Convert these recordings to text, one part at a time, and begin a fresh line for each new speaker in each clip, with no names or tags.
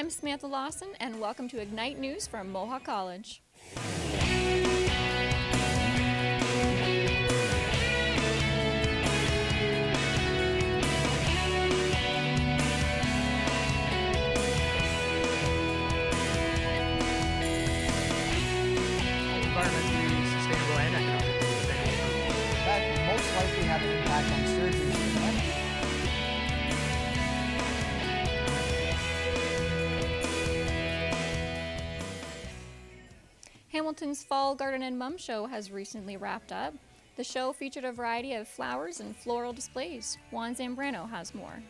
I'm Samantha Lawson, and welcome to Ignite News from Mohawk College.
Environmentally sustainable and economically sustainable.
That can most likely have an impact on surgeries and prevention.
Hamilton's Fall Garden and Mum Show has recently wrapped up. The show featured a variety of flowers and floral displays. Juan Zambrano has more.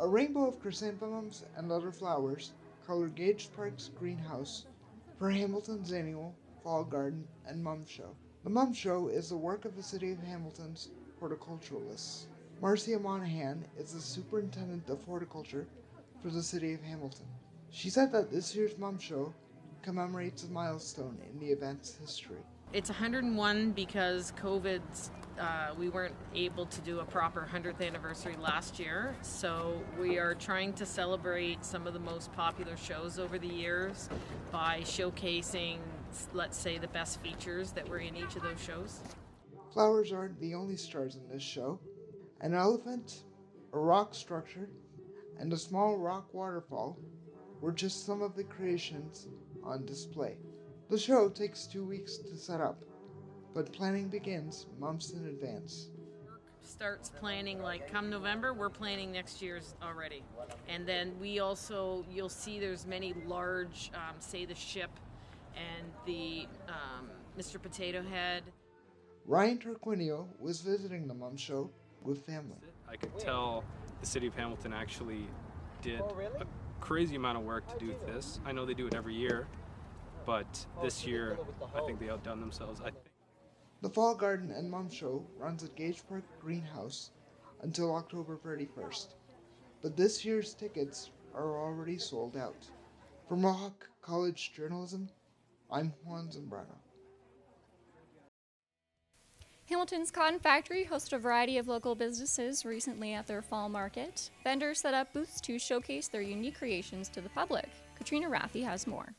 A rainbow of chrysanthemums and other flowers colored Gage Park's greenhouse for Hamilton's annual Fall Garden and Mum Show. The Mum Show is the work of the City of Hamilton's horticulturalists. Marcia Monahan is the Superintendent of Horticulture for the City of Hamilton. She said that this year's Mum Show commemorates a milestone in the event's history.
It's 101 because COVID, we weren't able to do a proper 100th anniversary last year. So we are trying to celebrate some of the most popular shows over the years by showcasing, let's say, the best features that were in each of those shows.
Flowers aren't the only stars in this show. An elephant, a rock structure, and a small rock waterfall were just some of the creations on display. The show takes 2 weeks to set up, but planning begins months in advance.
Starts planning like come November, we're planning next year's already. And then we also, you'll see there's many large, say the ship and the Mr. Potato Head.
Ryan Turquinio was visiting the Mum Show with family.
I could tell the City of Hamilton actually did a crazy amount of work to do this. I know they do it every year, but this year I think they outdone themselves.
The Fall Garden and Mum Show runs at Gage Park Greenhouse until October 31st, but this year's tickets are already sold out. For Mohawk College Journalism, I'm Juan Zambrano.
Hamilton's Cotton Factory hosted a variety of local businesses recently at their fall market. Vendors set up booths to showcase their unique creations to the public. Katrina Raffy has more.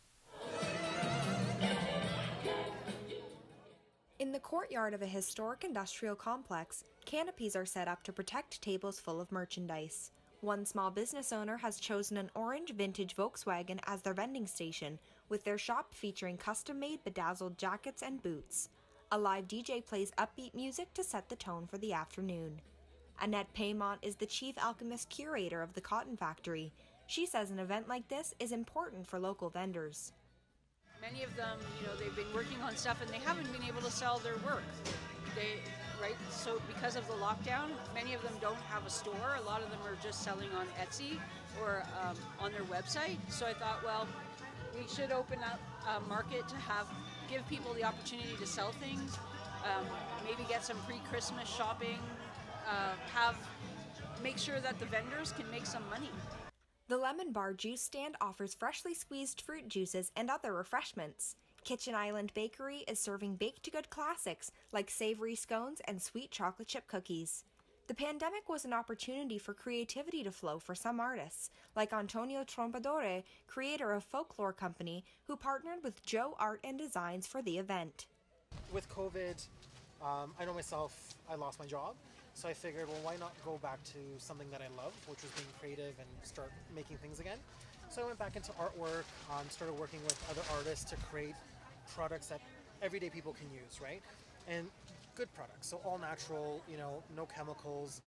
In the courtyard of a historic industrial complex, canopies are set up to protect tables full of merchandise. One small business owner has chosen an orange vintage Volkswagen as their vending station, with their shop featuring custom-made bedazzled jackets and boots. A live DJ plays upbeat music to set the tone for the afternoon. Annette Paymont is the chief alchemist curator of the Cotton Factory. She says an event like this is important for local vendors.
Many of them, they've been working on stuff and they haven't been able to sell their work. So because of the lockdown, many of them don't have a store. A lot of them are just selling on Etsy or on their website. So I thought, well, we should open up a market to give people the opportunity to sell things, maybe get some pre-Christmas shopping, make sure that the vendors can make some money.
The Lemon Bar juice stand offers freshly squeezed fruit juices and other refreshments. Kitchen Island Bakery is serving baked-to-good classics like savory scones and sweet chocolate chip cookies. The pandemic was an opportunity for creativity to flow for some artists, like Antonio Trombadore, creator of Folklore Company, who partnered with Joe Art and Designs for the event.
With COVID, I know myself, I lost my job, so I figured, well, why not go back to something that I love, which was being creative and start making things again. So I went back into artwork, started working with other artists to create products that everyday people can use, right? And good products, so all natural, no chemicals.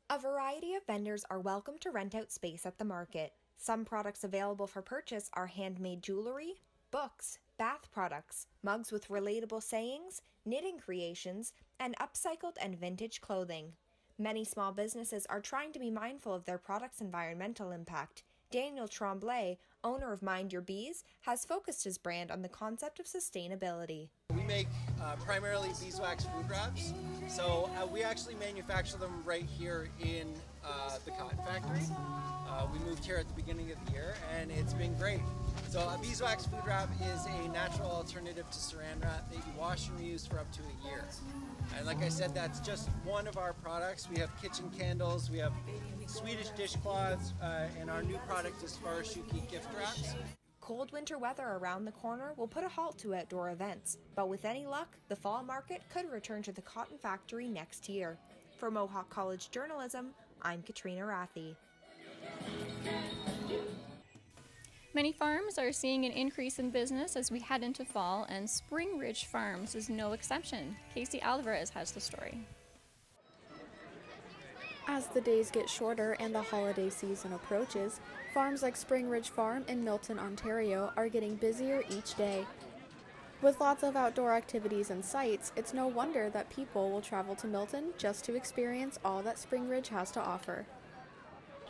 A variety of vendors are welcome to rent out space at the market. Some products available for purchase are handmade jewelry, books, bath products, mugs with relatable sayings, knitting creations, and upcycled and vintage clothing. Many small businesses are trying to be mindful of their product's environmental impact. Daniel Tremblay, owner of Mind Your Bees, has focused his brand on the concept of sustainability.
We make primarily beeswax food wraps, so we actually manufacture them right here in the Cotton Factory. We moved here at the beginning of the year and it's been great. So a beeswax food wrap is a natural alternative to saran wrap that you wash and reuse for up to a year. And like I said, that's just one of our products. We have kitchen candles, we have Swedish dishcloths, and our new product is Farashuki gift wraps.
Cold winter weather around the corner will put a halt to outdoor events, but with any luck, the fall market could return to the cotton factory next year. For Mohawk College Journalism, I'm Katrina Rathie.
Many farms are seeing an increase in business as we head into fall, and Spring Ridge Farms is no exception. Casey Alvarez has the story.
As the days get shorter and the holiday season approaches, farms like Spring Ridge Farm in Milton, Ontario are getting busier each day. With lots of outdoor activities and sights, it's no wonder that people will travel to Milton just to experience all that Spring Ridge has to offer.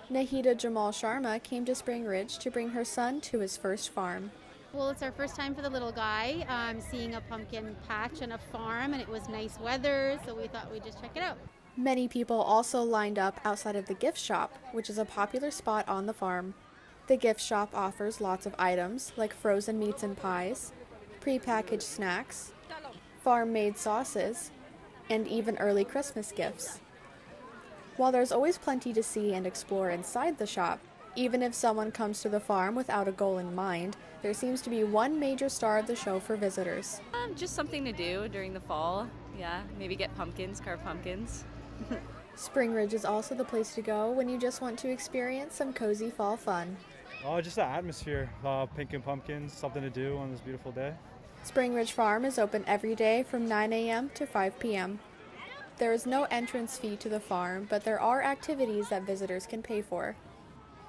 Nahida Jamal Sharma came to Spring Ridge to bring her son to his first farm.
Well, it's our first time for the little guy, seeing a pumpkin patch and a farm, and it was nice weather, so we thought we'd just check it out.
Many people also lined up outside of the gift shop, which is a popular spot on the farm. The gift shop offers lots of items like frozen meats and pies, pre-packaged snacks, farm-made sauces, and even early Christmas gifts. While there's always plenty to see and explore inside the shop, even if someone comes to the farm without a goal in mind, there seems to be one major star of the show for visitors.
Just something to do during the fall. Yeah, maybe get pumpkins, carve pumpkins.
Spring Ridge is also the place to go when you just want to experience some cozy fall fun.
Oh, just the atmosphere, pink and pumpkins, something to do on this beautiful day.
Spring Ridge Farm is open every day from 9 a.m. to 5 p.m. There is no entrance fee to the farm, but there are activities that visitors can pay for.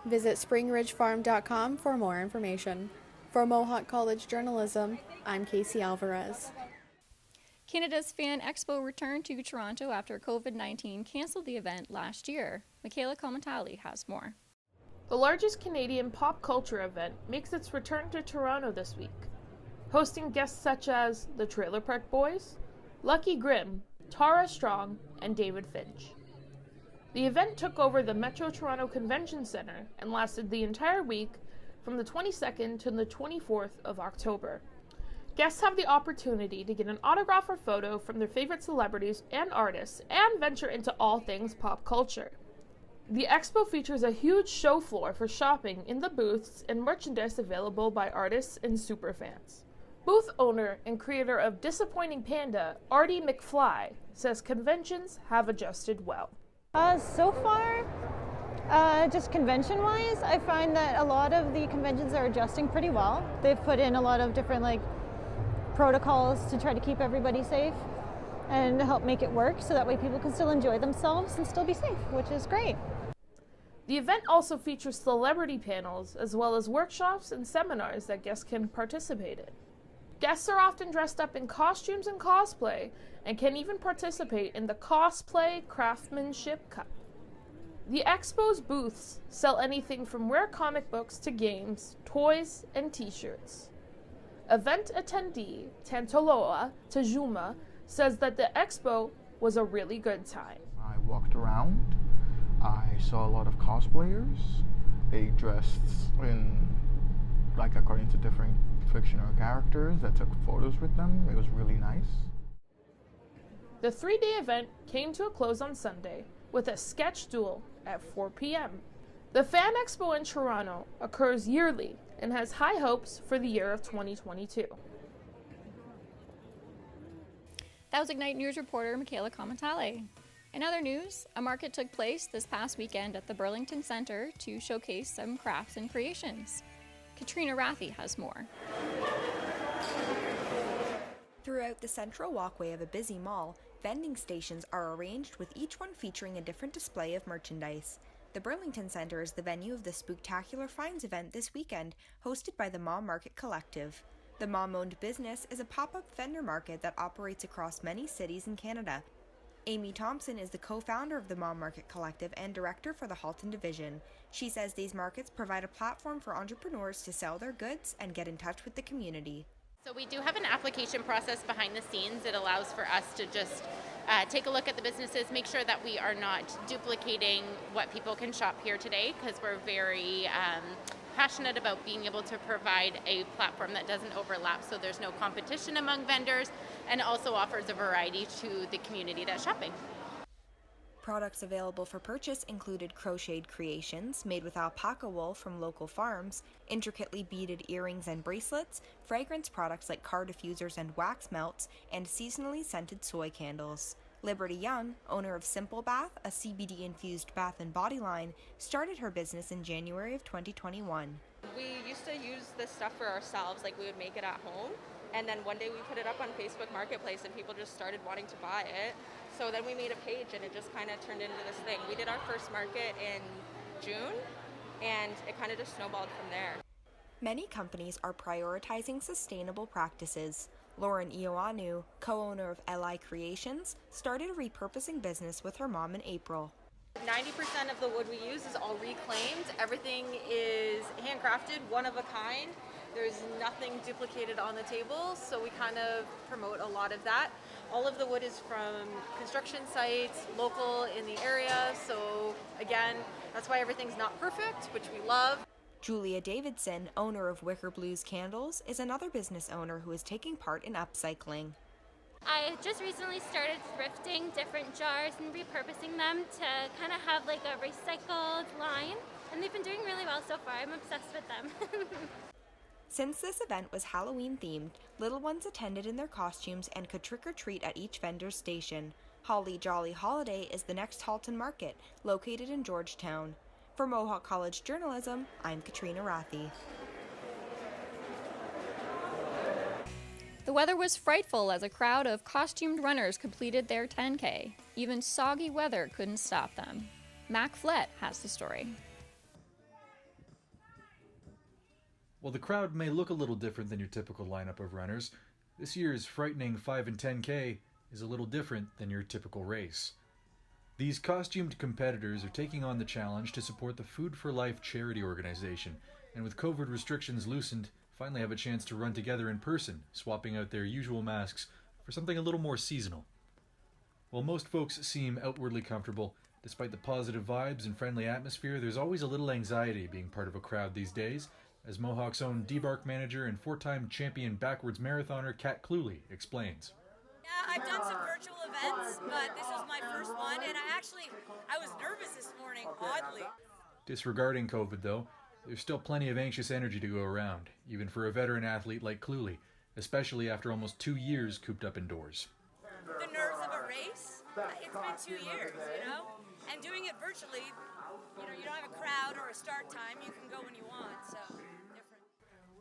Visit springridgefarm.com for more information. For Mohawk College Journalism, I'm Casey Alvarez.
Canada's Fan Expo returned to Toronto after COVID-19 canceled the event last year. Michaela Komatali has more.
The largest Canadian pop culture event makes its return to Toronto this week, hosting guests such as the Trailer Park Boys, Lucky Grimm, Tara Strong, and David Finch. The event took over the Metro Toronto Convention Centre and lasted the entire week from the 22nd to the 24th of October. Guests have the opportunity to get an autograph or photo from their favorite celebrities and artists and venture into all things pop culture. The expo features a huge show floor for shopping in the booths and merchandise available by artists and superfans. Booth owner and creator of Disappointing Panda, Artie McFly, says conventions have adjusted well.
So far, just convention-wise, I find that a lot of the conventions are adjusting pretty well. They've put in a lot of different protocols to try to keep everybody safe and help make it work so that way people can still enjoy themselves and still be safe, which is great.
The event also features celebrity panels as well as workshops and seminars that guests can participate in. Guests are often dressed up in costumes and cosplay and can even participate in the Cosplay Craftsmanship Cup. The expo's booths sell anything from rare comic books to games, toys, and t-shirts. Event attendee Tantoloa Tajuma says that the expo was a really good time.
I walked around, I saw a lot of cosplayers. They dressed in, according to different fictional characters that took photos with them. It was really nice.
The 3-day event came to a close on Sunday with a sketch duel at 4 p.m. The Fan Expo in Toronto occurs yearly and has high hopes for the year of 2022.
That was Ignite News reporter Michaela Komatale. In other news, a market took place this past weekend at the Burlington Centre to showcase some crafts and creations. Katrina Rathie has more.
Throughout the central walkway of a busy mall, vending stations are arranged with each one featuring a different display of merchandise. The Burlington Centre is the venue of the Spooktacular Finds event this weekend, hosted by the Mom Market Collective. The mom-owned business is a pop-up vendor market that operates across many cities in Canada. Amy Thompson is the co-founder of the Mom Market Collective and director for the Halton division. She says these markets provide a platform for entrepreneurs to sell their goods and get in touch with the community.
So we do have an application process behind the scenes. It allows for us to just take a look at the businesses, make sure that we are not duplicating what people can shop here today, because we're very passionate about being able to provide a platform that doesn't overlap so there's no competition among vendors and also offers a variety to the community that's shopping.
Products available for purchase included crocheted creations made with alpaca wool from local farms, intricately beaded earrings and bracelets, fragrance products like car diffusers and wax melts, and seasonally scented soy candles. Liberty Young, owner of Simple Bath, a CBD-infused bath and body line, started her business in January of 2021.
We used to use this stuff for ourselves, like we would make it at home, and then one day we put it up on Facebook Marketplace and people just started wanting to buy it. So then we made a page and it just kind of turned into this thing. We did our first market in June and it kind of just snowballed from there.
Many companies are prioritizing sustainable practices. Lauren Ioannou, co-owner of LI Creations, started a repurposing business with her mom in April.
90% of the wood we use is all reclaimed. Everything is handcrafted, one of a kind. There's nothing duplicated on the table, so we kind of promote a lot of that. All of the wood is from construction sites, local in the area, so again, that's why everything's not perfect, which we love.
Julia Davidson, owner of Wicker Blues Candles, is another business owner who is taking part in upcycling.
I just recently started thrifting different jars and repurposing them to kind of have like a recycled line, and they've been doing really well so far. I'm obsessed with them.
Since this event was Halloween themed, little ones attended in their costumes and could trick or treat at each vendor's station. Holly Jolly Holiday is the next Halton Market, located in Georgetown. For Mohawk College Journalism, I'm Katrina Rathi.
The weather was frightful as a crowd of costumed runners completed their 10K. Even soggy weather couldn't stop them. Mac Flett has the story.
While the crowd may look a little different than your typical lineup of runners, this year's frightening 5 and 10K is a little different than your typical race. These costumed competitors are taking on the challenge to support the Food for Life charity organization, and with COVID restrictions loosened, finally have a chance to run together in person, swapping out their usual masks for something a little more seasonal. While most folks seem outwardly comfortable, despite the positive vibes and friendly atmosphere, there's always a little anxiety being part of a crowd these days, as Mohawk's own debark manager and 4-time champion backwards marathoner Kat Cluley explains.
Yeah, I've done some virtual events, but this was my first one, and I was nervous this morning, oddly.
Disregarding COVID, though, there's still plenty of anxious energy to go around, even for a veteran athlete like Cluley, especially after almost 2 years cooped up indoors.
The nerves of a race, it's been 2 years, and doing it virtually, you don't have a crowd or a start time, you can go when you want, so different.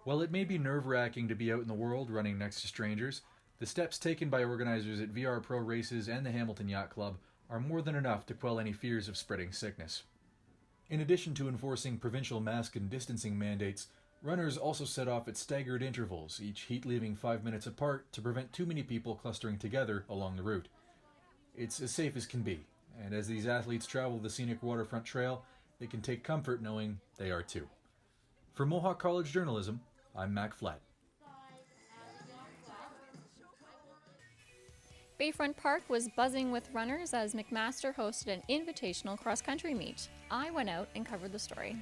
While it may be nerve-wracking to be out in the world running next to strangers, the steps taken by organizers at VR Pro Races and the Hamilton Yacht Club are more than enough to quell any fears of spreading sickness. In addition to enforcing provincial mask and distancing mandates, runners also set off at staggered intervals, each heat leaving 5 minutes apart to prevent too many people clustering together along the route. It's as safe as can be, and as these athletes travel the scenic waterfront trail, they can take comfort knowing they are too. For Mohawk College Journalism, I'm Mac Flett.
Bayfront Park was buzzing with runners as McMaster hosted an invitational cross-country meet. I went out and covered the story.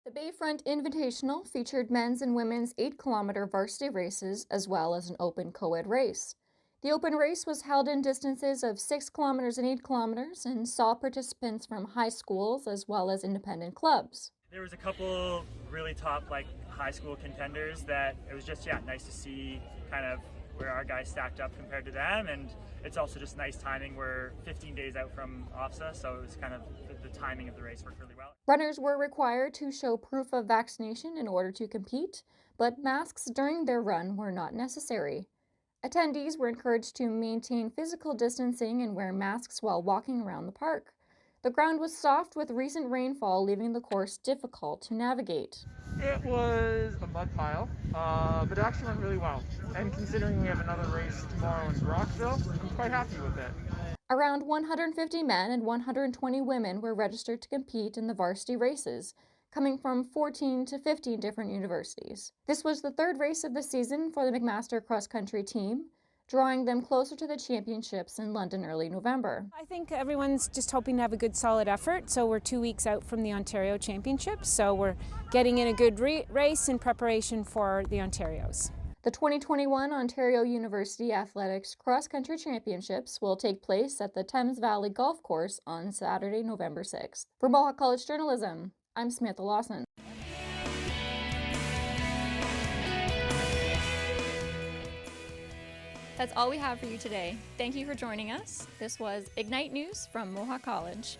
The Bayfront Invitational featured men's and women's 8-kilometer varsity races as well as an open co-ed race. The open race was held in distances of 6 kilometers and 8 kilometers and saw participants from high schools as well as independent clubs.
There was a couple really top high school contenders that it was just nice to see kind of where our guys stacked up compared to them, and it's also just nice timing. We're 15 days out from OFSA, so it was kind of the timing of the race worked really well.
Runners were required to show proof of vaccination in order to compete, but masks during their run were not necessary. Attendees were encouraged to maintain physical distancing and wear masks while walking around the park. The ground was soft with recent rainfall, leaving the course difficult to navigate.
It was a mud pile, but it actually went really well. And considering we have another race tomorrow in Brockville, I'm quite happy with it.
Around 150 men and 120 women were registered to compete in the varsity races, coming from 14 to 15 different universities. This was the third race of the season for the McMaster cross-country team. drawing them closer to the championships in London early November.
I think everyone's just hoping to have a good solid effort. So we're 2 weeks out from the Ontario Championships. So we're getting in a good race in preparation for the Ontarios.
The 2021 Ontario University Athletics Cross Country Championships will take place at the Thames Valley Golf Course on Saturday, November 6th. For Mohawk College Journalism, I'm Samantha Lawson. That's all we have for you today. Thank you for joining us. This was Ignite News from Mohawk College.